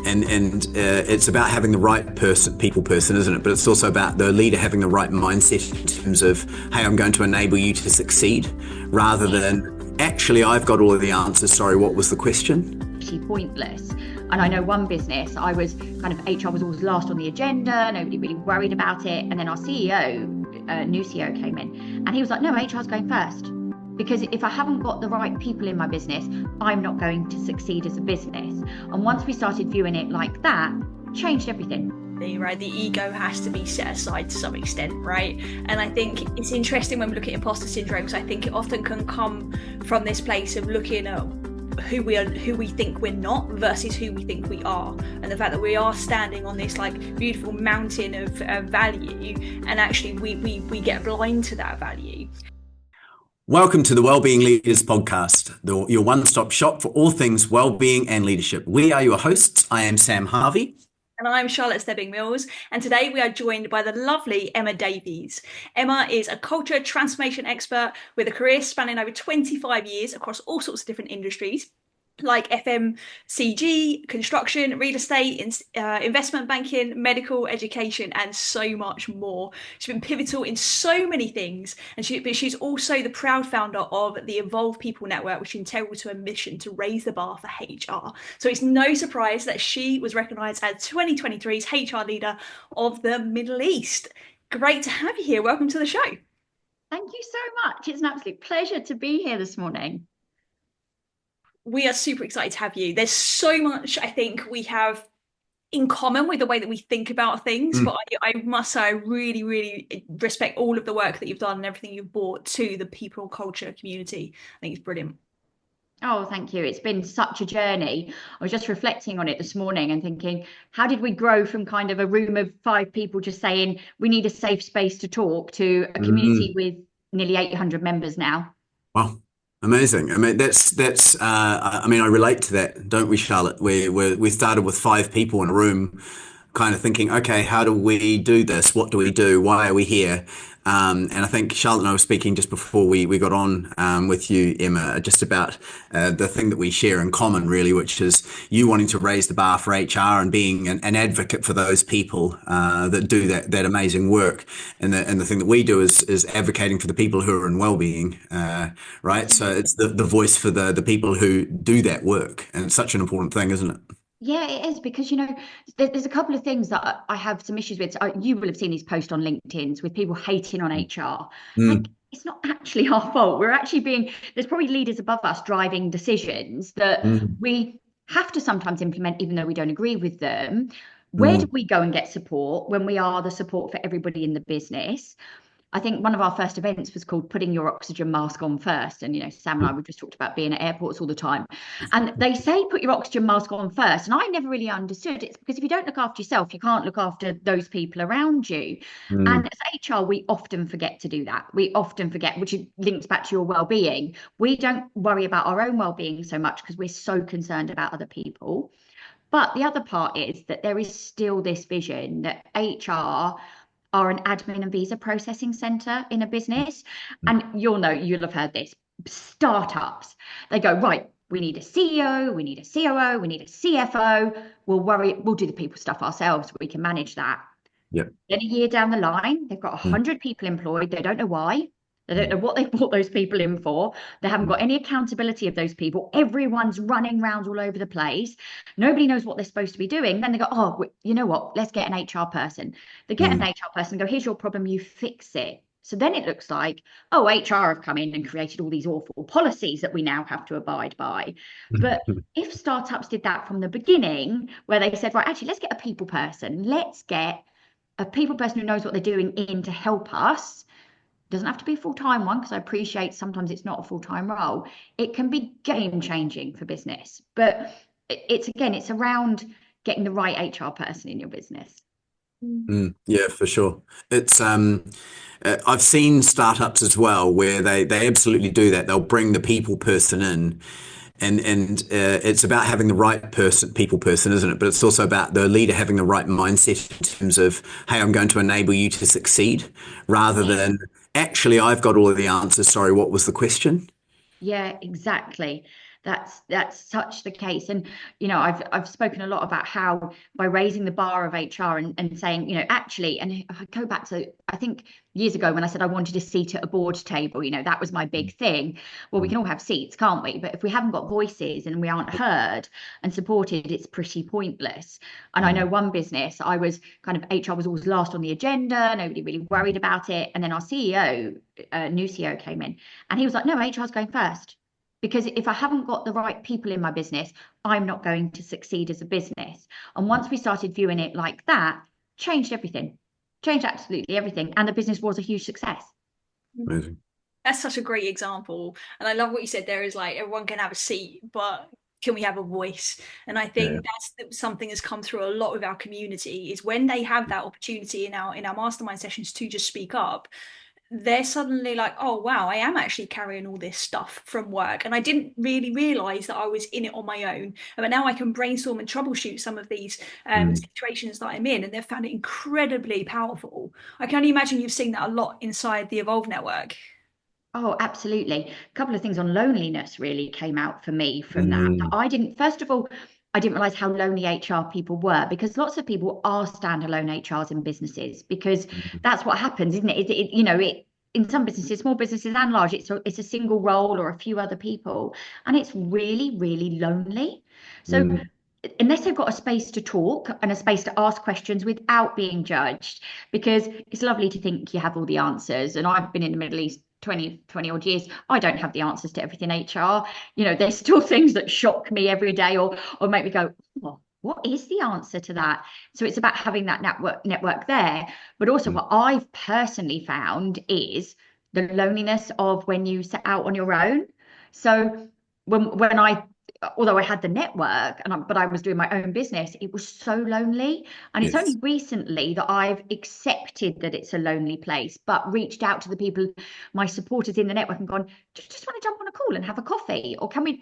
It's about having the right people person, isn't it? But it's also about the leader having the right mindset in terms of, hey, I'm going to enable you to succeed, rather than actually I've got all of the answers. Sorry, what was the question? Actually pointless. And I know one business, I was kind of, HR was always last on the agenda, nobody really worried about it. And then our CEO, new CEO came in and he was like, no, HR is going first. Because if I haven't got the right people in my business, I'm not going to succeed as a business. And once we started viewing it like that, changed everything. Right, the ego has to be set aside to some extent, right? And I think it's interesting when we look at imposter syndrome, because I think it often can come from this place of looking at who we think we're not versus who we think we are, and the fact that we are standing on this like beautiful mountain of value, and actually we get blind to that value. Welcome to the Wellbeing Leaders Podcast, your one-stop shop for all things wellbeing and leadership. We are your hosts. I am Sam Harvey. And I'm Charlotte Stebbing-Mills, and today we are joined by the lovely Emma Davies. Emma is a culture transformation expert with a career spanning over 25 years across all sorts of different industries, like FMCG, construction, real estate, investment banking, medical, education, and so much more. She's been pivotal in so many things, and she's also the proud founder of the Evolve People Network, which is integral to a mission to raise the bar for HR. So it's no surprise that she was recognised as 2023's HR Leader of the Middle East. Great to have you here. Welcome to the show. Thank you so much. It's an absolute pleasure to be here this morning. We are super excited to have you. There's so much I think we have in common with the way that we think about things, but I must say I really, really respect all of the work that you've done and everything you've brought to the people culture community. I think it's brilliant. Oh, thank you. It's been such a journey. I was just reflecting on it this morning and thinking, how did we grow from kind of a room of 5 people just saying we need a safe space to talk to a community with nearly 800 members now? Wow. Amazing. I mean, I relate to that, don't we, Charlotte? We started with 5 people in a room, kind of thinking, okay, how do we do this? What do we do? Why are we here? And I think Charlotte and I were speaking just before we got on with you, Emma, just about the thing that we share in common, really, which is you wanting to raise the bar for HR and being an advocate for those people that do that amazing work. And the thing that we do is advocating for the people who are in wellbeing, right? So it's the voice for the people who do that work. And it's such an important thing, isn't it? Yeah, it is, because, you know, there's a couple of things that I have some issues with. You will have seen these posts on LinkedIn with people hating on HR. Like, it's not actually our fault. There's probably leaders above us driving decisions that we have to sometimes implement, even though we don't agree with them. Where do we go and get support when we are the support for everybody in the business? I think one of our first events was called Putting Your Oxygen Mask On First. And, you know, Sam and I, we've just talked about being at airports all the time. And they say, put your oxygen mask on first. And I never really understood it. It's because if you don't look after yourself, you can't look after those people around you. And as HR, we often forget to do that. We often forget, which links back to your well-being. We don't worry about our own well-being so much because we're so concerned about other people. But the other part is that there is still this vision that HR are an admin and visa processing center in a business. And you'll have heard this. Startups, they go, right, we need a CEO, we need a COO, we need a CFO. We'll do the people stuff ourselves. We can manage that. Yep. Then a year down the line, they've got 100 people employed. They don't know why. They don't know what they brought those people in for. They haven't got any accountability of those people. Everyone's running around all over the place. Nobody knows what they're supposed to be doing. Then they go, oh, you know what? Let's get an HR person. They get an HR person and go, here's your problem. You fix it. So then it looks like, oh, HR have come in and created all these awful policies that we now have to abide by. But if startups did that from the beginning, where they said, right, actually, let's get a people person. Let's get a people person who knows what they're doing in to help us. Doesn't have to be a full-time one, because I appreciate sometimes it's not a full-time role. It can be game-changing for business, but it's around getting the right HR person in your business. Yeah, for sure. It's I've seen startups as well where they absolutely do that. They'll bring the people person in. And it's about having the right people person, isn't it? But it's also about the leader having the right mindset in terms of, hey, I'm going to enable you to succeed, rather than actually I've got all of the answers. Sorry, what was the question? Yeah, exactly. That's such the case. And I've spoken a lot about how by raising the bar of HR and saying, actually, and if I go back to, I think years ago when I said I wanted a seat at a board table, that was my big thing. Well, we can all have seats, can't we? But if we haven't got voices and we aren't heard and supported, it's pretty pointless. And I know one business, I was kind of, HR was always last on the agenda, nobody really worried about it. And then our CEO, new CEO came in and he was like, no, HR is going first. Because if I haven't got the right people in my business, I'm not going to succeed as a business. And once we started viewing it like that, changed everything, changed absolutely everything. And the business was a huge success. Amazing. That's such a great example. And I love what you said there is like, everyone can have a seat, but can we have a voice? And I think that's something that's come through a lot with our community, is when they have that opportunity in our mastermind sessions to just speak up, they're suddenly like, oh wow, I am actually carrying all this stuff from work and I didn't really realize that I was in it on my own, but now I can brainstorm and troubleshoot some of these situations that I'm in, and they've found it incredibly powerful. I can only imagine you've seen that a lot inside the Evolve network. Oh, absolutely. A couple of things on loneliness really came out for me from that. First of all, I didn't realize how lonely HR people were, because lots of people are standalone HRs in businesses, because that's what happens, isn't it? In some businesses, small businesses and large, it's a single role or a few other people, and it's really, really lonely. So unless they've got a space to talk and a space to ask questions without being judged, because it's lovely to think you have all the answers. And I've been in the Middle East 20 odd years. I don't have the answers to everything HR. There's still things that shock me every day or make me go, oh, what is the answer to that? So it's about having that network there. But also what I've personally found is the loneliness of when you set out on your own. So when although I had the network but I was doing my own business, it was so lonely. And it's only recently that I've accepted that it's a lonely place, but reached out to the people, my supporters in the network, and gone, just want to jump on a call and have a coffee, or can we,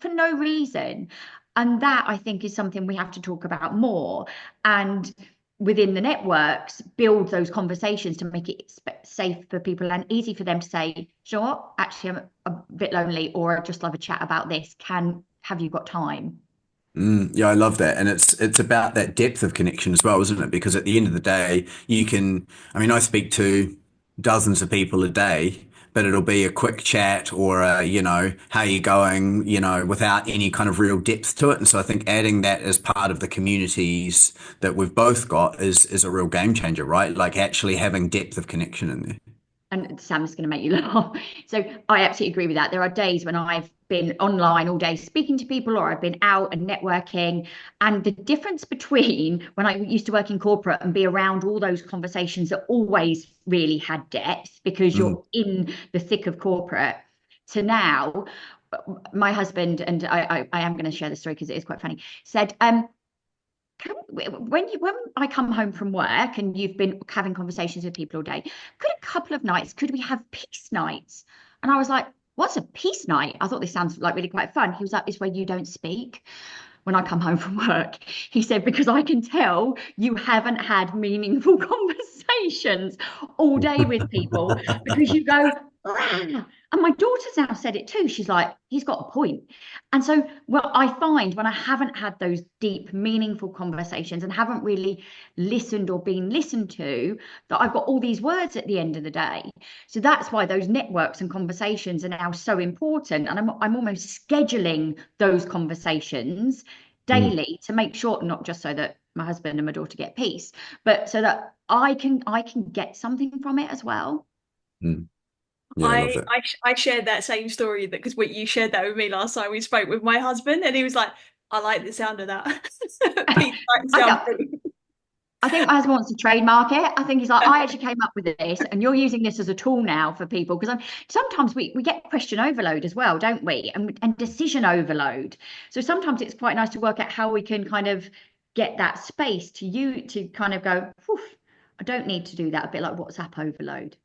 for no reason. And that, I think, is something we have to talk about more. And within the networks, build those conversations to make it safe for people and easy for them to say, you know what, actually I'm a bit lonely, or I'd just love a chat about this. Have you got time? Yeah, I love that. And it's about that depth of connection as well, isn't it? Because at the end of the day, I speak to dozens of people a day, but it'll be a quick chat or how you going, without any kind of real depth to it. And so I think adding that as part of the communities that we've both got is a real game changer, right? Like actually having depth of connection in there. And Sam's going to make you laugh. So I absolutely agree with that. There are days when I've been online all day speaking to people, or I've been out and networking. And the difference between when I used to work in corporate and be around all those conversations that always really had depth, because you're in the thick of corporate, to now, my husband, and I am going to share the story because it is quite funny, said, when I come home from work and you've been having conversations with people all day, could we have peace nights? And I was like, what's a peace night? I thought this sounds like really quite fun. He was like, it's where you don't speak when I come home from work. He said, because I can tell you haven't had meaningful conversations all day with people, because you go, ah. And my daughter's now said it too. She's like, he's got a point. And so, well, I find when I haven't had those deep, meaningful conversations and haven't really listened or been listened to, that I've got all these words at the end of the day. So that's why those networks and conversations are now so important. And I'm almost scheduling those conversations daily to make sure, not just so that my husband and my daughter get peace, but so that I can get something from it as well. Yeah, I shared that same story, that because you shared that with me last time we spoke, with my husband, and he was like, I like the sound of that. I think my husband wants to trademark it. I think he's like, I actually came up with this and you're using this as a tool now for people. Because sometimes we get question overload as well, don't we? And decision overload. So sometimes it's quite nice to work out how we can kind of get that space to kind of go, I don't need to do that. A bit like WhatsApp overload,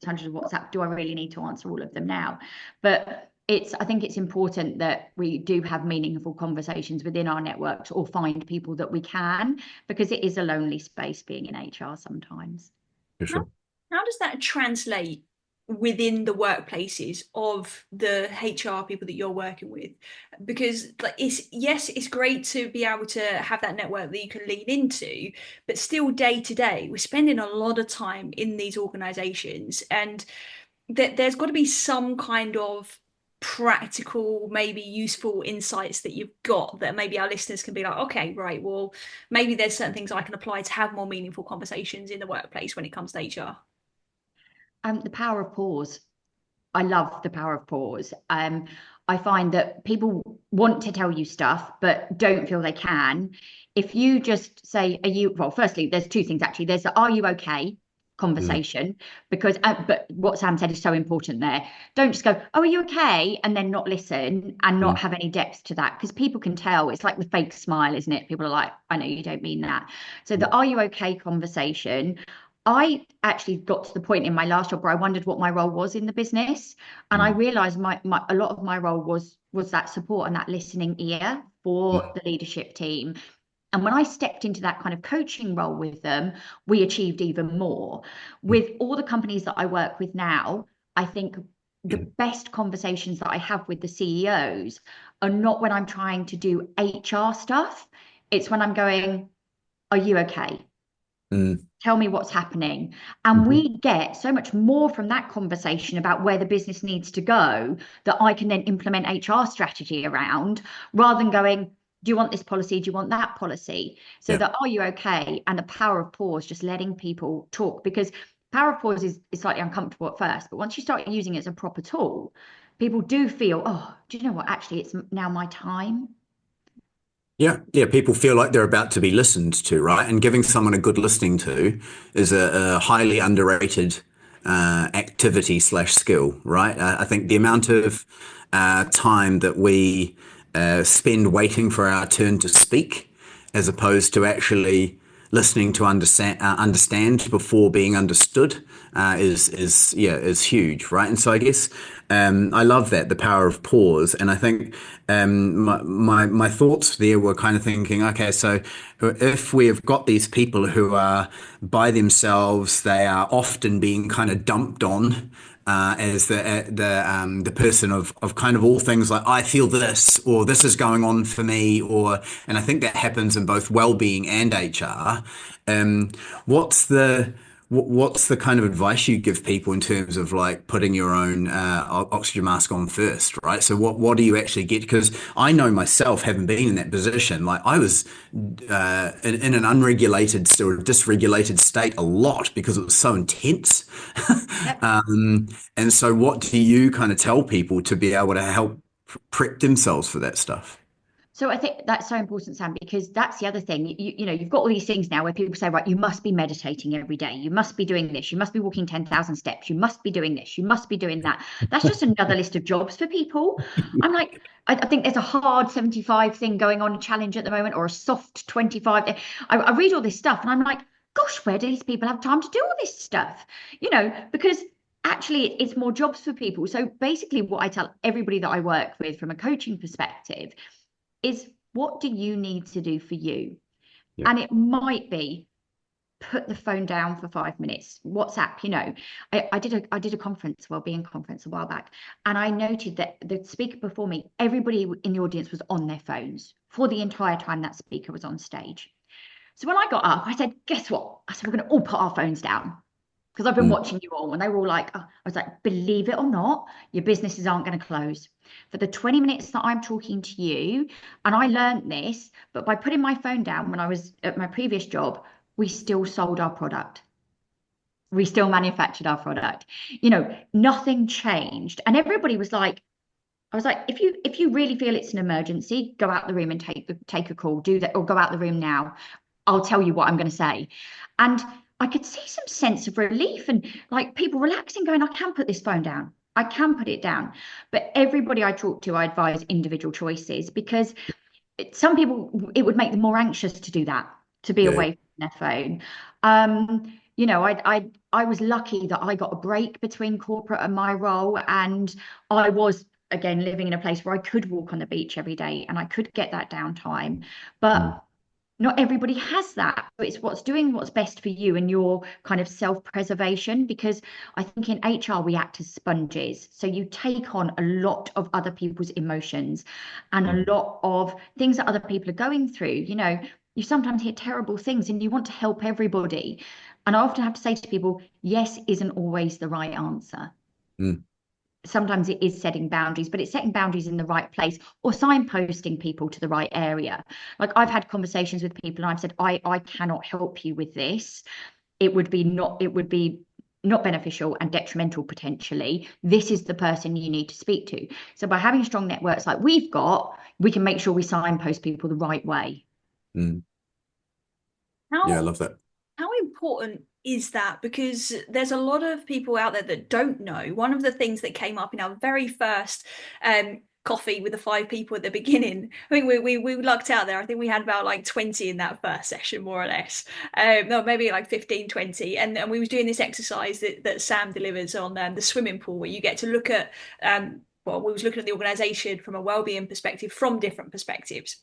hundreds of WhatsApp. Do I really need to answer all of them now? But I think it's important that we do have meaningful conversations within our networks, or find people that we can, because it is a lonely space being in HR sometimes. For sure. How does that translate within the workplaces of the HR people that you're working with? Because like it's great to be able to have that network that you can lean into, but still day to day we're spending a lot of time in these organizations, and there's got to be some kind of practical, maybe useful insights that you've got that maybe our listeners can be like, okay, right, well, maybe there's certain things I can apply to have more meaningful conversations in the workplace when it comes to HR. The power of pause. I love the power of pause. I find that people want to tell you stuff, but don't feel they can. If you just say, are you, well, firstly, there's two things actually. There's the, are you okay? Conversation, because, but what Sam said is so important there. Don't just go, oh, are you okay? And then not listen and not have any depth to that, because people can tell. It's like the fake smile, isn't it? People are like, I know you don't mean that. So the are you okay conversation. I actually got to the point in my last job where I wondered what my role was in the business. And I realized a lot of my role was that support and that listening ear for the leadership team. And when I stepped into that kind of coaching role with them, we achieved even more. With all the companies that I work with now, I think the best conversations that I have with the CEOs are not when I'm trying to do HR stuff. It's when I'm going, are you okay? Tell me what's happening. And we get so much more from that conversation about where the business needs to go that I can then implement HR strategy around, rather than going, do you want this policy? Do you want that policy? So that are you okay? And the power of pause, just letting people talk, because power of pause is slightly uncomfortable at first, but once you start using it as a proper tool, people do feel, oh, do you know what? Actually, it's now my time. Yeah, yeah. People feel like they're about to be listened to, right? And giving someone a good listening to is a highly underrated activity slash skill, right? I think the amount of time that we spend waiting for our turn to speak, as opposed to actually listening to understand before being understood, is huge, right? And so I guess I love that, the power of pause. And I think my thoughts there were kind of thinking, okay, so if we have got these people who are by themselves, they are often being kind of dumped on as the person of kind of all things, like I feel this, or this is going on for me, and I think that happens in both well-being and HR. What's the kind of advice you give people in terms of like putting your own oxygen mask on first, right? So what do you actually get? Because I know myself, having been in that position, like I was in an unregulated or dysregulated state a lot because it was so intense. And so what do you kind of tell people to be able to help prep themselves for that stuff? So I think that's so important, Sam, because that's the other thing. You know, you've got all these things now where people say, right, you must be meditating every day. You must be doing this. You must be walking 10,000 steps. You must be doing this. You must be doing that. That's just another list of jobs for people. I'm like, I think there's a hard 75 thing going on, a challenge at the moment, or a soft 25. I read all this stuff and I'm like, gosh, where do these people have time to do all this stuff? You know, because actually it's more jobs for people. So basically what I tell everybody that I work with from a coaching perspective is, what do you need to do for you? Yeah. And it might be put the phone down for 5 minutes. WhatsApp, you know, I did a conference, Wellbeing conference a while back, and I noted that the speaker before me, everybody in the audience was on their phones for the entire time that speaker was on stage. So when I got up, I said, guess what? I said, we're going to all put our phones down, because I've been watching you all. And they were all like, oh. I was like, believe it or not, your businesses aren't going to close. For the 20 minutes that I'm talking to you, and I learned this, but by putting my phone down when I was at my previous job, we still sold our product. We still manufactured our product. You know, nothing changed. And everybody was like, I was like, if you really feel it's an emergency, go out the room and take a call, do that, or go out the room now. I'll tell you what I'm going to say. And I could see some sense of relief and like people relaxing, going, I can put this phone down. I can put it down. But everybody I talk to, I advise individual choices, because some people, it would make them more anxious to do that, to be away from their phone. You know, I was lucky that I got a break between corporate and my role, and I was, again, living in a place where I could walk on the beach every day and I could get that downtime. But not everybody has that. It's what's best for you and your kind of self-preservation, because I think in HR we act as sponges. So you take on a lot of other people's emotions and a lot of things that other people are going through. You sometimes hear terrible things and you want to help everybody. And I often have to say to people, yes isn't always the right answer. Mm. Sometimes it is setting boundaries, but it's setting boundaries in the right place or signposting people to the right area. Like I've had conversations with people and I've said, I cannot help you with this. It would be not beneficial and detrimental potentially. This is the person you need to speak to. So by having strong networks like we've got, we can make sure we signpost people the right way. Mm. Yeah, I love that. How important is that? Because there's a lot of people out there that don't know. One of the things that came up in our very first coffee with the 5 people at the beginning, I think we lucked out there. I think we had about like 20 in that first session, more or less. No, maybe like 15, 20. And we was doing this exercise that Sam delivers on the swimming pool, where you get to look at, we was looking at the organisation from a wellbeing perspective, from different perspectives.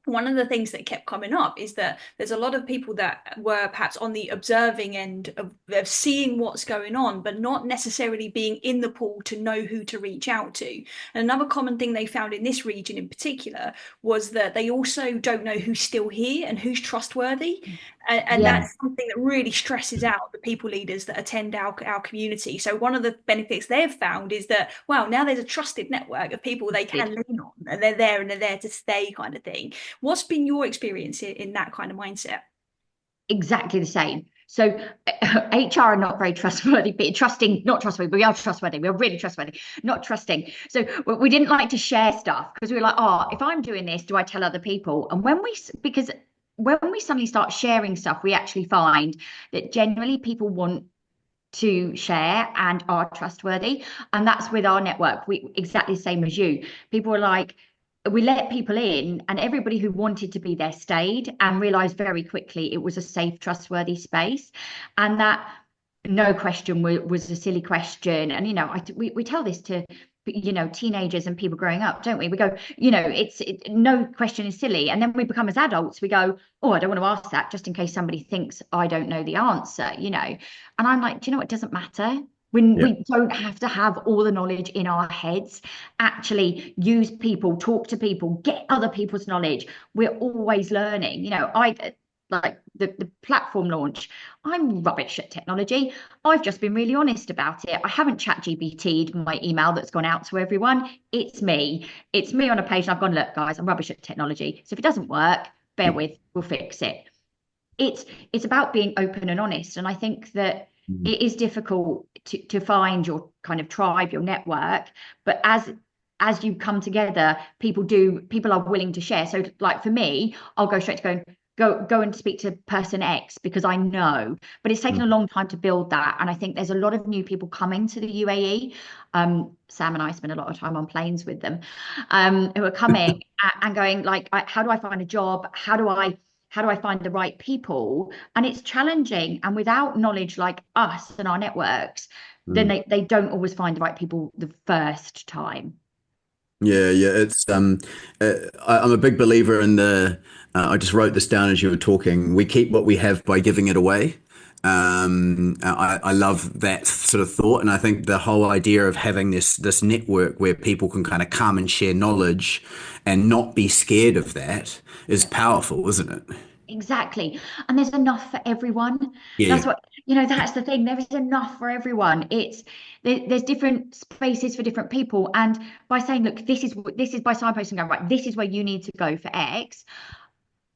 One of the things that kept coming up is that there's a lot of people that were perhaps on the observing end of seeing what's going on, but not necessarily being in the pool to know who to reach out to. And another common thing they found in this region in particular was that they also don't know who's still here and who's trustworthy. And Yeah. that's something that really stresses out the people leaders that attend our community. So one of the benefits they've found is that, wow, now there's a trusted network of people they can lean on, and they're there to stay, kind of thing. What's been your experience in that kind of mindset? Exactly the same. So HR are not very trustworthy, not trustworthy, but we are trustworthy. We're really trustworthy, not trusting. So we didn't like to share stuff because we were like, oh, if I'm doing this, do I tell other people? And because when we suddenly start sharing stuff, we actually find that generally people want to share and are trustworthy. And that's with our network. We exactly the same as you. People are like, we let people in, and everybody who wanted to be there stayed, and realized very quickly it was a safe, trustworthy space. And that no question was a silly question. And we tell this to teenagers and people growing up, don't we? We go, no question is silly. And then we become, as adults, we go, oh, I don't want to ask that, just in case somebody thinks I don't know the answer. And I'm like, do you know what? It doesn't matter. We don't have to have all the knowledge in our heads. Actually use people, talk to people, get other people's knowledge. We're always learning. I like the platform launch. I'm rubbish at technology. I've just been really honest about it. I haven't ChatGPT'd my email that's gone out to everyone. It's me on a page, and I've gone, look, guys, I'm rubbish at technology. So if it doesn't work, bear with, we'll fix it. It's about being open and honest. And I think that it is difficult to find your kind of tribe, your network, but as you come together, people are willing to share. So like for me, I'll go straight to go and speak to person X because I know, but it's taken a long time to build that. And I think there's a lot of new people coming to the UAE. Sam and I spend a lot of time on planes with them, who are coming and going like, how do I find a job? How do I find the right people? And it's challenging. And without knowledge like us and our networks, then they don't always find the right people the first time. Yeah, it's I'm a big believer in I just wrote this down as you were talking. We keep what we have by giving it away. I love that sort of thought, and I think the whole idea of having this network where people can kind of come and share knowledge and not be scared of that is powerful, isn't it? Exactly. And there's enough for everyone. That's what, that's the thing. There is enough for everyone. There's different spaces for different people. And by saying, look, this is by signposting going, right, this is where you need to go for X.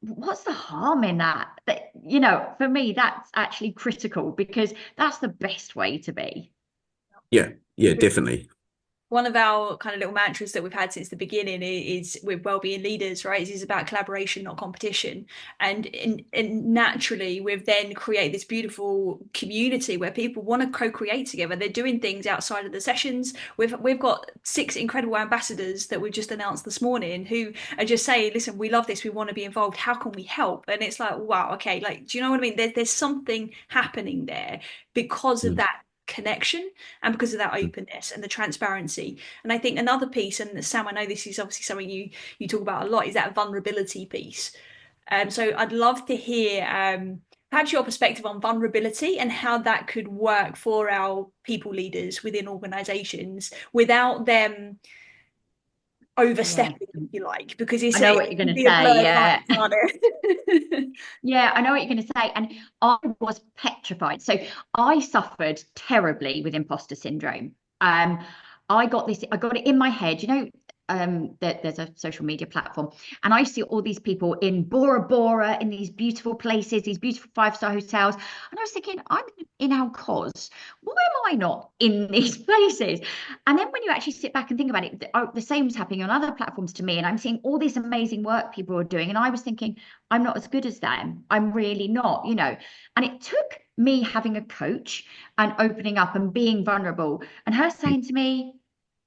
What's the harm in that? For me, that's actually critical because that's the best way to be. Yeah, definitely. One of our kind of little mantras that we've had since the beginning is with wellbeing leaders, right? Is about collaboration, not competition. And naturally, we've then created this beautiful community where people want to co-create together. They're doing things outside of the sessions. We've got 6 incredible ambassadors that we've just announced this morning who are just saying, listen, we love this. We want to be involved. How can we help? And it's like, wow, okay. Like, do you know what I mean? There's something happening there because of that connection and because of that openness and the transparency. And I think another piece, and Sam, I know this is obviously something you talk about a lot, is that vulnerability piece. So I'd love to hear perhaps your perspective on vulnerability and how that could work for our people leaders within organizations without them overstepping, if you like, because I know what it you're can going to be a say. blurred Yeah. line, can't it? Yeah, I know what you're going to say. And I was petrified. So I suffered terribly with imposter syndrome. I got it in my head, that there's a social media platform, and I see all these people in Bora Bora, in these beautiful places, these beautiful 5-star hotels. And I was thinking, I'm in Alcos. Why am I not in these places? And then when you actually sit back and think about it, the same was happening on other platforms to me. And I'm seeing all this amazing work people are doing. And I was thinking, I'm not as good as them. I'm really not, And it took me having a coach and opening up and being vulnerable and her saying to me,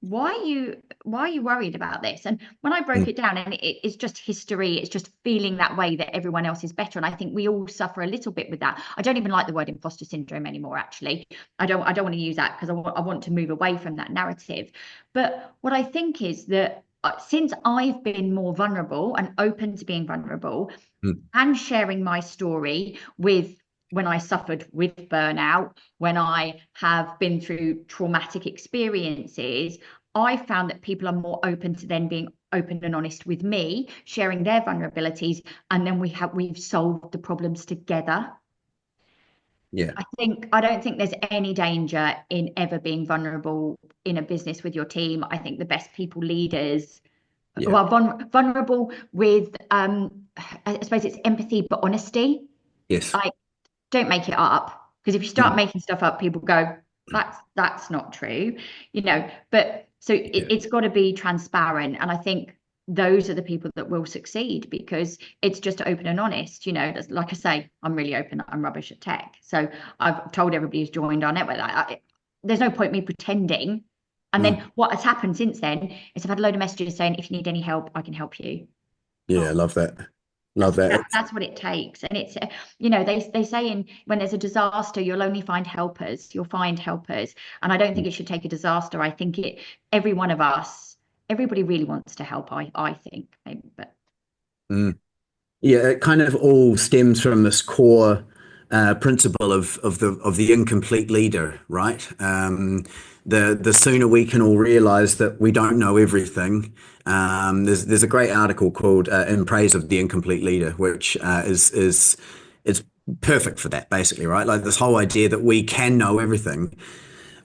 why are you worried about this? And when I broke it down, and it's just history, it's just feeling that way that everyone else is better. And I think we all suffer a little bit with that. I don't even like the word imposter syndrome anymore, actually. I don't want to use that because I want to move away from that narrative. But what I think is that since I've been more vulnerable and open to being vulnerable and sharing my story with when I suffered with burnout, when I have been through traumatic experiences, I found that people are more open to then being open and honest with me, sharing their vulnerabilities, and then we've solved the problems together. Yeah. I don't think there's any danger in ever being vulnerable in a business with your team. I think the best people leaders who are vulnerable with I suppose it's empathy but honesty. Yes. Like, don't make it up, because if you start making stuff up, people go, that's not true, but so it's got to be transparent. And I think those are the people that will succeed, because it's just open and honest. Like I say, I'm really open, I'm rubbish at tech, so I've told everybody who's joined our network that there's no point me pretending. And then what has happened since then is I've had a load of messages saying, if you need any help, I can help you. Yeah, I love that. That's what it takes. And it's they say when there's a disaster, you'll only find helpers. You'll find helpers. And I don't think it should take a disaster. I think every one of us, everybody really wants to help, I think, maybe, but Yeah, it kind of all stems from this core principle of the incomplete leader, right? The sooner we can all realize that we don't know everything. There's a great article called "In Praise of the Incomplete Leader," which is perfect for that, basically, right? Like this whole idea that we can know everything.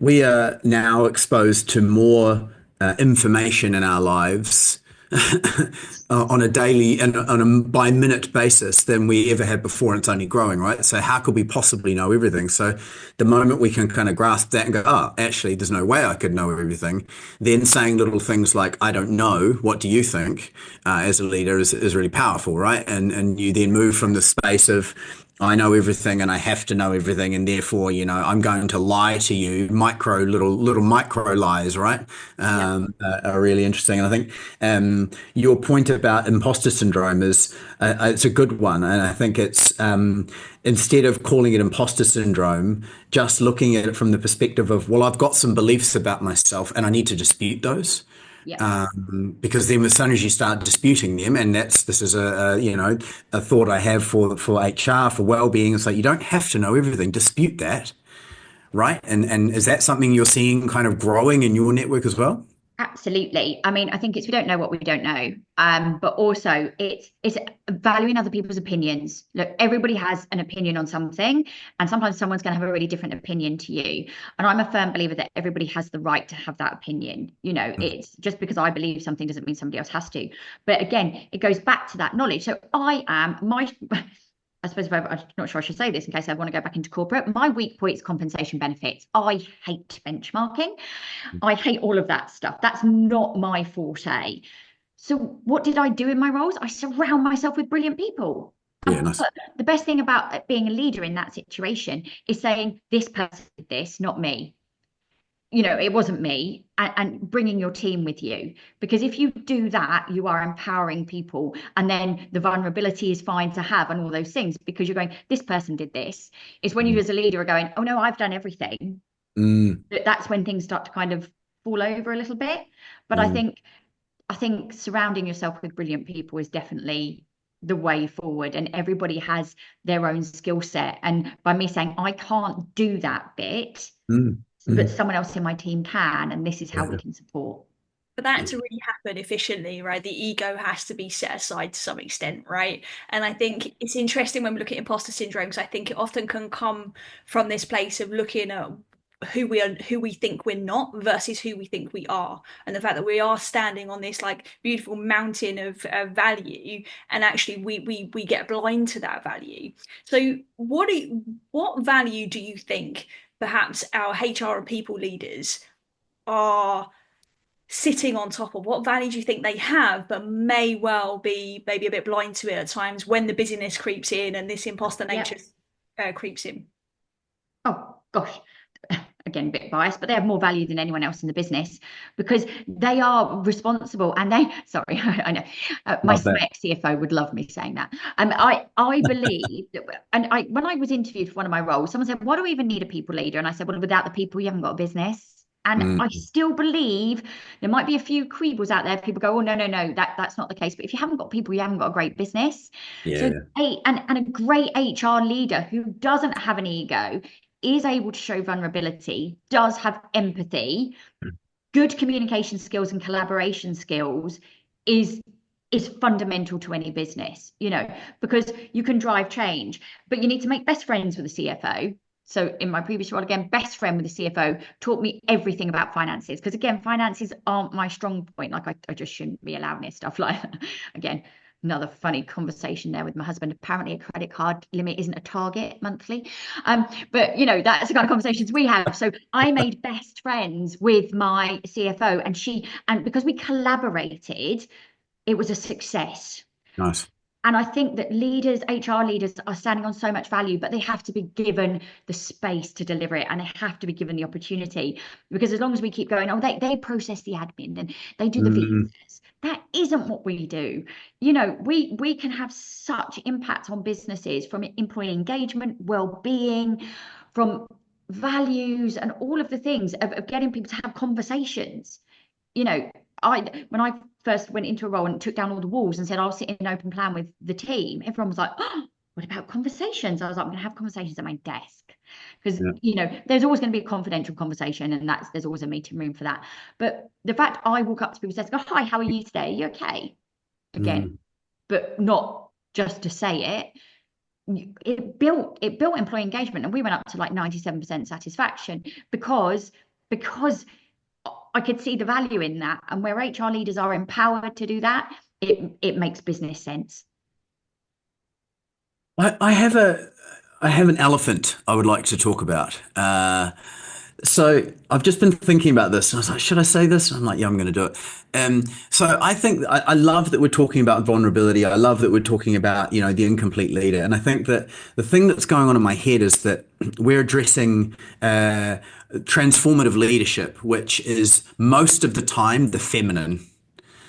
We are now exposed to more information in our lives on a daily and on a by minute basis than we ever had before, and it's only growing, right? So how could we possibly know everything? So the moment we can kind of grasp that and go, oh, actually, there's no way I could know everything, then saying little things like, I don't know, what do you think, as a leader is really powerful, right? And you then move from the space of, I know everything and I have to know everything, and therefore, I'm going to lie to you. Little micro lies, right? Are really interesting. And I think your point about imposter syndrome is it's a good one, and I think it's instead of calling it imposter syndrome, just looking at it from the perspective of, well, I've got some beliefs about myself and I need to dispute those. Because then as soon as you start disputing them, and this is a thought I have for HR, for well-being, it's like, you don't have to know everything, dispute that, right? And is that something you're seeing kind of growing in your network as well? Absolutely. I mean, I think we don't know what we don't know. But also it's valuing other people's opinions. Look, everybody has an opinion on something, and sometimes someone's going to have a really different opinion to you. And I'm a firm believer that everybody has the right to have that opinion. It's just because I believe something doesn't mean somebody else has to. But again, it goes back to that knowledge. So I suppose I'm not sure I should say this in case I want to go back into corporate. My weak point is compensation benefits. I hate benchmarking. I hate all of that stuff. That's not my forte. So what did I do in my roles? I surround myself with brilliant people. Yeah, nice. The best thing about being a leader in that situation is saying, this person did this, not me. It wasn't me, and bringing your team with you, because if you do that, you are empowering people, and then the vulnerability is fine to have and all those things, because you're going, this person did this. It's when you as a leader are going, oh no, I've done everything. That's when things start to kind of fall over a little bit. But I think surrounding yourself with brilliant people is definitely the way forward, and everybody has their own skill set. And by me saying I can't do that bit, but someone else in my team can, and this is how we can support. For that to really happen efficiently, right, the ego has to be set aside to some extent, right? And I think it's interesting when we look at imposter syndrome, because I think it often can come from this place of looking at who we are, who we think we're not versus who we think we are, and the fact that we are standing on this like beautiful mountain of value, and actually we get blind to that value. So what value do you think perhaps our HR and people leaders are sitting on top of? What value do you think they have, but may well be maybe a bit blind to it at times when the busyness creeps in and this imposter nature creeps in? Oh gosh, again, a bit biased, but they have more value than anyone else in the business, because they are responsible. And I know my CFO would love me saying that. I believe that, and when I was interviewed for one of my roles, someone said, "What do we even need a people leader?" And I said, "Well, without the people, you haven't got a business." And I still believe there might be a few quibbles out there. People go, "Oh, no, that's not the case." But if you haven't got people, you haven't got a great business. So a great HR leader who doesn't have an ego, is able to show vulnerability, does have empathy, good communication skills and collaboration skills, is fundamental to any business, because you can drive change, but you need to make best friends with the CFO. So in my previous role, again, best friend with the CFO taught me everything about finances, because again, finances aren't my strong point. Like I just shouldn't be allowing this stuff. Like, again, another funny conversation there with my husband. Apparently a credit card limit isn't a target monthly. But that's the kind of conversations we have. So I made best friends with my CFO, and because we collaborated, it was a success. Nice. And I think that HR leaders are standing on so much value, but they have to be given the space to deliver it, and they have to be given the opportunity. Because as long as we keep going, they process the admin and they do the visas, that isn't what we do. We can have such impact on businesses from employee engagement, well-being, from values, and all of the things of getting people to have conversations. When I first went into a role and took down all the walls and said I'll sit in an open plan with the team, everyone was like, "Oh, what about conversations?" I was like, "I'm going to have conversations at my desk," because there's always going to be a confidential conversation, and there's always a meeting room for that. But the fact I walk up to people's desks, go, "Hi, how are you today? Are you okay?" Again, but not just to say it. It built employee engagement, and we went up to like 97% satisfaction because I could see the value in that. And where HR leaders are empowered to do that, it makes business sense. I have an elephant I would like to talk about. So I've just been thinking about this, and I was like, should I say this? I'm like, yeah, I'm going to do it. So I think I love that we're talking about vulnerability. I love that we're talking about, the incomplete leader. And I think that the thing that's going on in my head is that we're addressing transformative leadership, which is most of the time the feminine.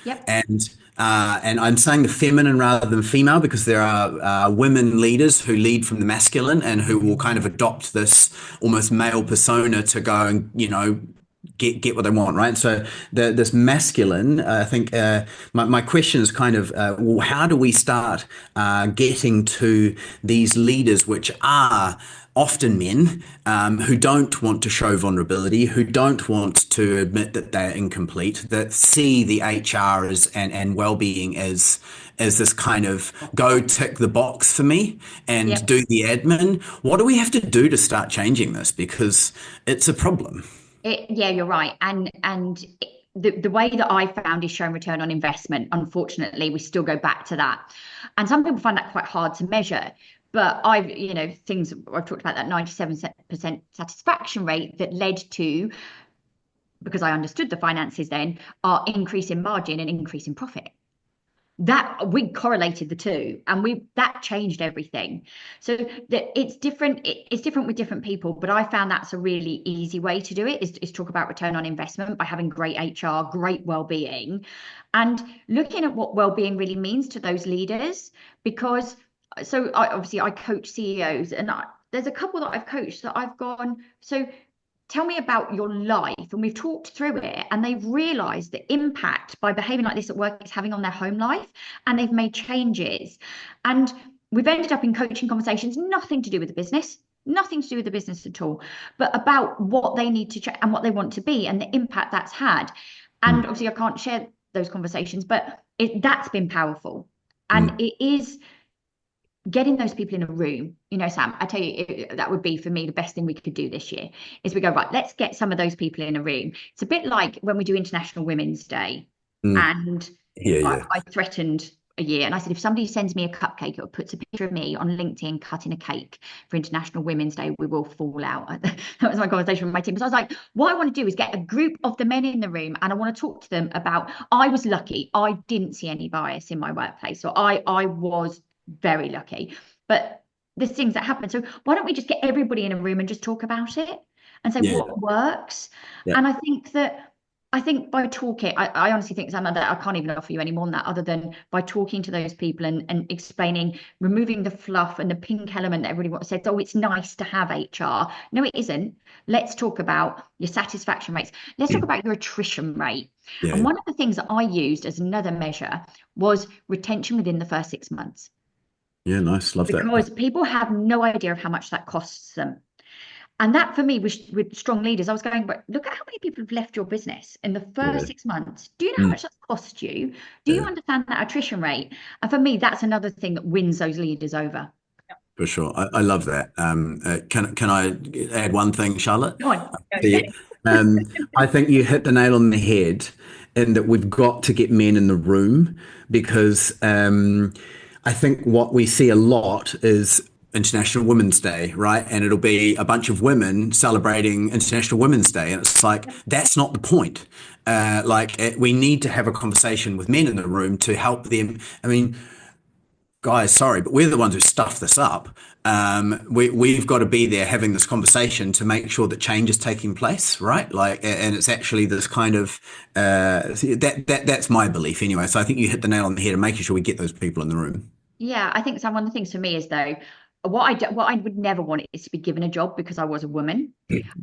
Yep. And I'm saying the feminine rather than female, because there are women leaders who lead from the masculine and who will kind of adopt this almost male persona to go and, get what they want, right? So this masculine, I think my question is kind of, well, how do we start getting to these leaders, which are often men who don't want to show vulnerability, who don't want to admit that they're incomplete, that see the HR and well-being as this kind of go tick the box for me and do the admin. What do we have to do to start changing this? Because it's a problem. You're right. And the way that I found is showing return on investment. Unfortunately, we still go back to that. And some people find that quite hard to measure. But I've talked about that 97% satisfaction rate that led to, because I understood the finances then, our increase in margin and increase in profit. That we correlated the two, and that changed everything. So it's different. It's different with different people, but I found that's a really easy way to do it is talk about return on investment by having great HR, great well-being, and looking at what well-being really means to those leaders. Because I coach CEOs, and there's a couple that I've coached that I've gone, so tell me about your life. And we've talked through it, and they've realized the impact by behaving like this at work is having on their home life, and they've made changes. And we've ended up in coaching conversations, nothing to do with the business, nothing to do with the business at all, but about what they need to check and what they want to be and the impact that's had. And obviously I can't share those conversations, but that's been powerful. And it is getting those people in a room. You know, Sam, I tell you, that would be for me the best thing we could do this year is we go, right, let's get some of those people in a room. It's a bit like when we do International Women's Day. And I threatened a year, and I said, if somebody sends me a cupcake or puts a picture of me on LinkedIn cutting a cake for International Women's Day, we will fall out. That was my conversation with my team. So I was like, what I want to do is get a group of the men in the room, and I want to talk to them about, I was lucky, I didn't see any bias in my workplace, so I was very lucky, but there's things that happen. So why don't we just get everybody in a room and just talk about it and say what works? And I think by talking, I honestly think, Sam, that I can't even offer you any more than that, other than by talking to those people and explaining, removing the fluff and the pink element that everybody says, oh, it's nice to have HR. No, it isn't. Let's talk about your satisfaction rates. Let's talk about your attrition rate. And one of the things that I used as another measure was retention within the first 6 months. Yeah, nice. Love that. Because people have no idea of how much that costs them. And that for me, with strong leaders, I was going, but look at how many people have left your business in the first 6 months. Do you know how much that's cost you? Do you understand that attrition rate? And for me, that's another thing that wins those leaders over. For sure. I love that. Can I add one thing, Charlotte? Go on. I think you hit the nail on the head in that we've got to get men in the room, because I think what we see a lot is International Women's Day, right? And it'll be a bunch of women celebrating International Women's Day. And it's like, that's not the point. We need to have a conversation with men in the room to help them. I mean, guys, sorry, but we're the ones who stuff this up. We've got to be there having this conversation to make sure that change is taking place, right? And it's actually this kind of that's my belief anyway. So I think you hit the nail on the head of making sure we get those people in the room. Yeah, I think one of the things for me is, though, what I would never want is to be given a job because I was a woman.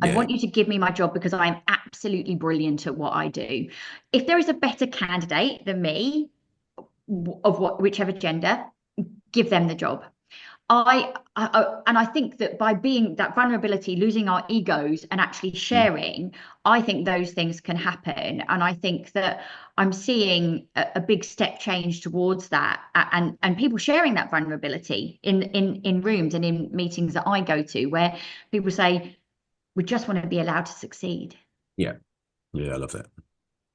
I want you to give me my job because I am absolutely brilliant at what I do. If there is a better candidate than me, of whichever gender, give them the job. And I think that by being that vulnerability, losing our egos and actually sharing, I think those things can happen. And I think that I'm seeing a big step change towards that, and people sharing that vulnerability in rooms and in meetings that I go to, where people say, we just want to be allowed to succeed. Yeah, I love that.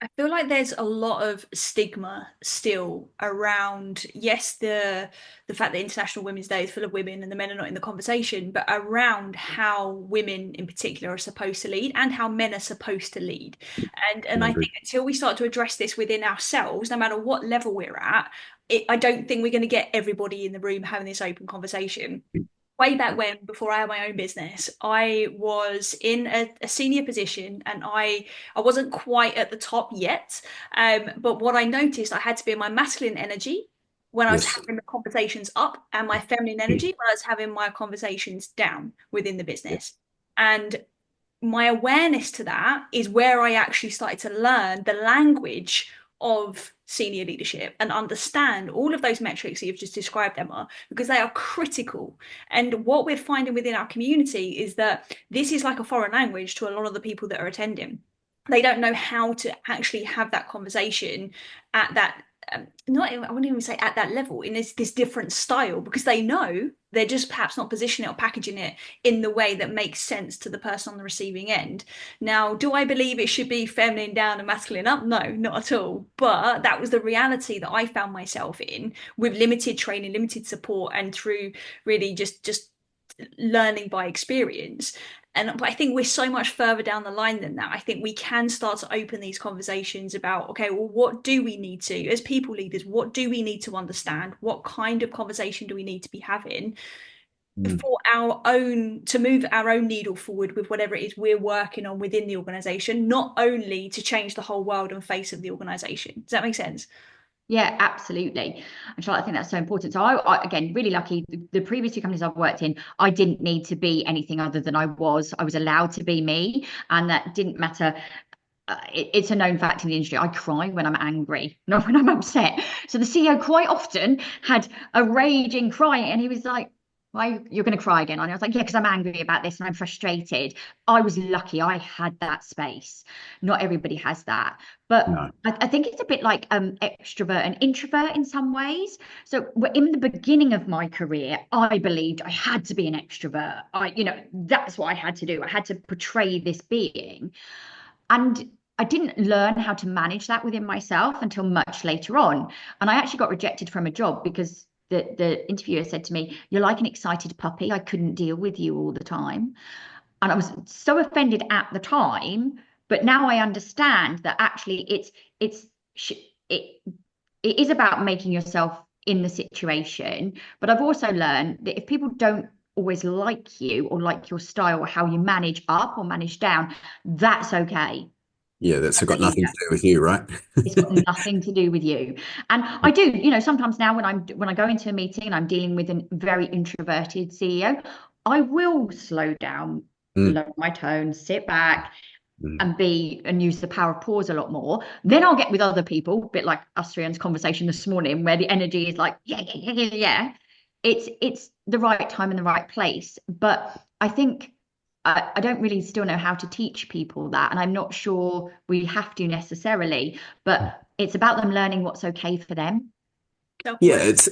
I feel like there's a lot of stigma still around, yes, the fact that International Women's Day is full of women and the men are not in the conversation, but around how women in particular are supposed to lead and how men are supposed to lead. And I think until we start to address this within ourselves, no matter what level we're at, I don't think we're going to get everybody in the room having this open conversation. Way back when, before I had my own business, I was in a senior position, and I wasn't quite at the top yet. But what I noticed, I had to be in my masculine energy when I was having the conversations up, and my feminine energy when I was having my conversations down within the business. And my awareness to that is where I actually started to learn the language of senior leadership and understand all of those metrics that you've just described, Emma, because they are critical. And what we're finding within our community is that this is like a foreign language to a lot of the people that are attending. They don't know how to actually have that conversation at that I wouldn't even say at that level, in this different style, because they know they're just perhaps not positioning it or packaging it in the way that makes sense to the person on the receiving end. Now, do I believe it should be feminine down and masculine up? No, not at all. But that was the reality that I found myself in, with limited training, limited support, and through really just learning by experience. But I think we're so much further down the line than that. I think we can start to open these conversations about, okay, well, what do we need to, as people leaders, what do we need to understand? What kind of conversation do we need to be having for to move our own needle forward with whatever it is we're working on within the organisation, not only to change the whole world and face of the organisation? Does that make sense? Yeah, absolutely. And Charlotte, I think that's so important. So again, really lucky. The previous two companies I've worked in, I didn't need to be anything other than I was. I was allowed to be me, and that didn't matter. It's a known fact in the industry. I cry when I'm angry, not when I'm upset. So the CEO quite often had a raging cry, and he was like, "Why you're going to cry again?" And I was like, "Yeah, because I'm angry about this and I'm frustrated." I was lucky I had that space. Not everybody has that, but No. I think it's a bit like extrovert and introvert in some ways. So in the beginning of my career, I believed I had to be an extrovert. That's what I had to do. I had to portray this being. And I didn't learn how to manage that within myself until much later on. And I actually got rejected from a job because the interviewer said to me, "You're like an excited puppy. I couldn't deal with you all the time." And I was so offended at the time, but now I understand that actually it it is about making yourself in the situation. But I've also learned that if people don't always like you or like your style or how you manage up or manage down, that's okay. Yeah, that's As a got nothing to leader, do with you, right? it's got nothing to do with you. And I do, sometimes now when I go into a meeting and I'm dealing with a very introverted CEO, I will slow down, Mm, lower my tone, sit back, mm. and use the power of pause a lot more. Then I'll get with other people, a bit like us three conversation this morning, where the energy is like, yeah, yeah, yeah, yeah, yeah. It's the right time and the right place. But I think I don't really still know how to teach people that, and I'm not sure we have to necessarily. But it's about them learning what's okay for them. Yeah, Self-awareness.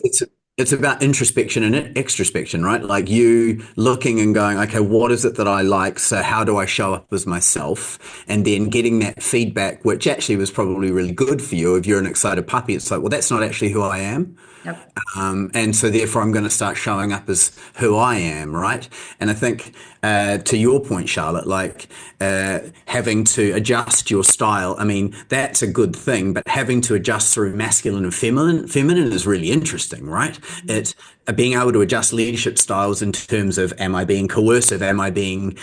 it's about introspection and extrospection, right? Like you looking and going, okay, what is it that I like? So how do I show up as myself? And then getting that feedback, which actually was probably really good for you. If you're an excited puppy, it's like, well, that's not actually who I am. Nope. And so therefore I'm going to start showing up as who I am, right? And I think to your point, Charlotte, like having to adjust your style, I mean, that's a good thing, but having to adjust through masculine and feminine is really interesting, right? It's being able to adjust leadership styles in terms of, am I being coercive? Am I being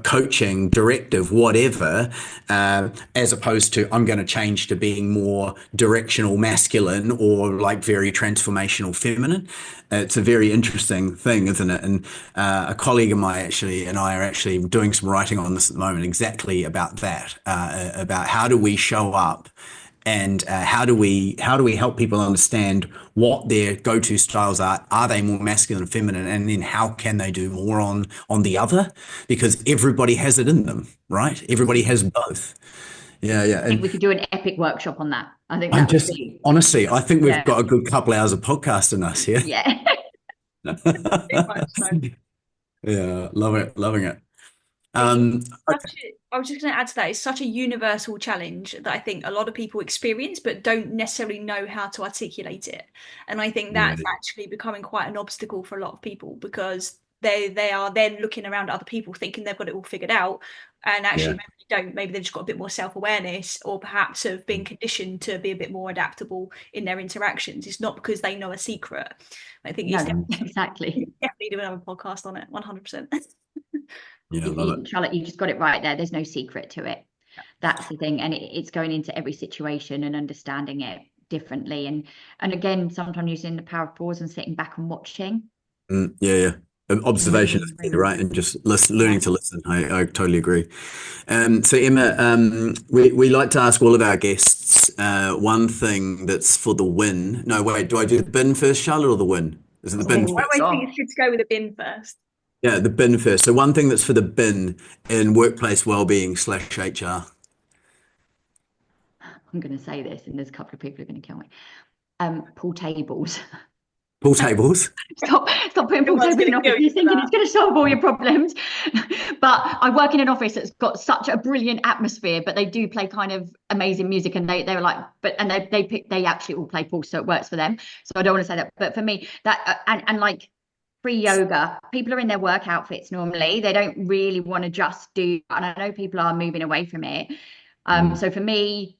coaching, directive, whatever, as opposed to I'm going to change to being more directional masculine or like very transformational feminine. It's a very interesting thing, isn't it? And a colleague of mine actually and I are actually doing some writing on this at the moment, exactly about that, about how do we show up and how do we help people understand what their go-to styles are? Are they more masculine and feminine? And then how can they do more on the other? Because everybody has it in them, right? Everybody has both. Yeah, yeah. I think And we could do an epic workshop on that. I think I'm that would just be, honestly, I think we've yeah, got a good couple hours of podcast in us here. yeah. Pretty much so. Yeah, love it, loving it. It's Um, I was just going to add to that, it's such a universal challenge that I think a lot of people experience but don't necessarily know how to articulate it. And I think yeah, that's actually becoming quite an obstacle for a lot of people because they are then looking around at other people thinking they've got it all figured out. And actually, yeah, maybe they don't. Maybe they've just got a bit more self-awareness or perhaps have been conditioned to be a bit more adaptable in their interactions. It's not because they know a secret. I think it's No, exactly. definitely doing another podcast on it, 100%. yeah, love it. Charlotte, you just got it right there. There's no secret to it. That's the thing. And it's going into every situation and understanding it differently. And again, sometimes using the power of pause and sitting back and watching. Yeah, yeah. Observation is key, right? And Mm. just listen, learning Yeah. to listen. I totally agree. So Emma, we like to ask all of our guests one thing that's for the win. No, wait, do I do the bin first, Charlotte, or the win? Is it the bin Oh, I first? always think it's gosh. good to go with a bin first. Yeah, the bin first. So one thing that's for the bin in workplace wellbeing slash HR. I'm going to say this, and there's a couple of people who are going to kill me. Pool tables. Pool tables. Stop putting pool Everyone's tables in gonna office. kill you You're for thinking that. it's going to solve all your problems. But I work in an office that's got such a brilliant atmosphere, but they do play kind of amazing music, and they were like, they actually all play pool, so it works for them. So I don't want to say that, but for me, that and like free yoga, people are in their work outfits normally. They don't really want to just do, and I know people are moving away from it. So for me,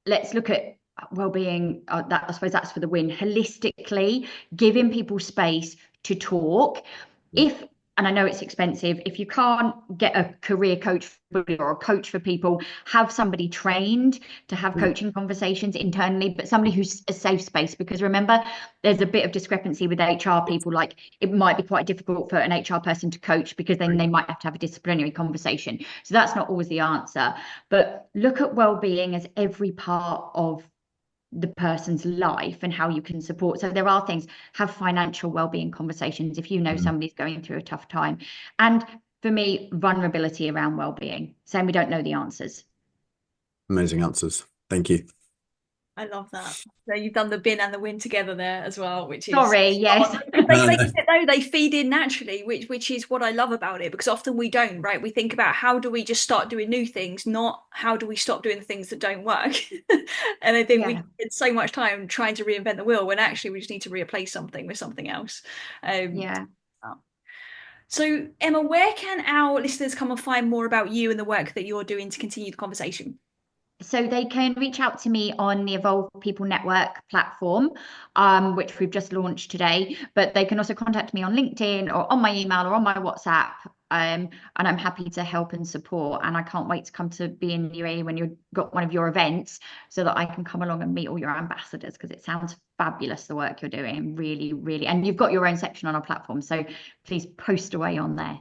let's look at well-being. That I suppose that's for the win. Holistically, giving people space to talk. If and I know it's expensive, if you can't get a career coach or a coach for people, have somebody trained to have coaching conversations internally, but somebody who's a safe space. Because remember, there's a bit of discrepancy with HR people. Like, it might be quite difficult for an HR person to coach, because then they might have to have a disciplinary conversation. So that's not always the answer. But look at well-being as every part of the person's life and how you can support. So there are things, have financial well-being conversations if you know somebody's going through a tough time. And for me, vulnerability around well-being, saying we don't know the answers. Amazing answers. Thank you. I love that. So you've done the bin and the win together there as well, which is yes. They feed in naturally, which is what I love about it, because often we don't, right? We think about how do we just start doing new things, not how do we stop doing the things that don't work. And I think we spend so much time trying to reinvent the wheel when actually we just need to replace something with something else. So Emma, where can our listeners come and find more about you and the work that you're doing to continue the conversation? So they can reach out to me on the Evolve People Network platform, which we've just launched today. But they can also contact me on LinkedIn or on my email or on my WhatsApp. And I'm happy to help and support. And I can't wait to come to be in the UAE when you've got one of your events, so that I can come along and meet all your ambassadors, because it sounds fabulous, the work you're doing. Really, really. And you've got your own section on our platform, so please post away on there.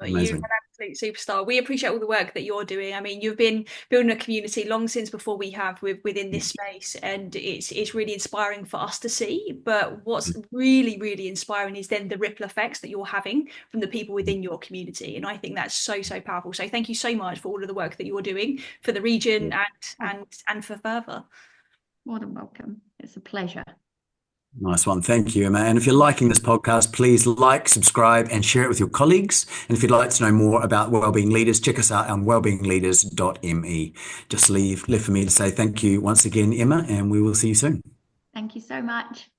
You're an absolute superstar. We appreciate all the work that you're doing. I mean, you've been building a community long since before we have within this space, and it's really inspiring for us to see. But what's really, really inspiring is then the ripple effects that you're having from the people within your community. And I think that's so, so powerful. So thank you so much for all of the work that you're doing for the region and for further. More than welcome. It's a pleasure. Nice one. Thank you, Emma. And if you're liking this podcast, please like, subscribe, and share it with your colleagues. And if you'd like to know more about Wellbeing Leaders, check us out on wellbeingleaders.me. Just left for me to say thank you once again, Emma, and we will see you soon. Thank you so much.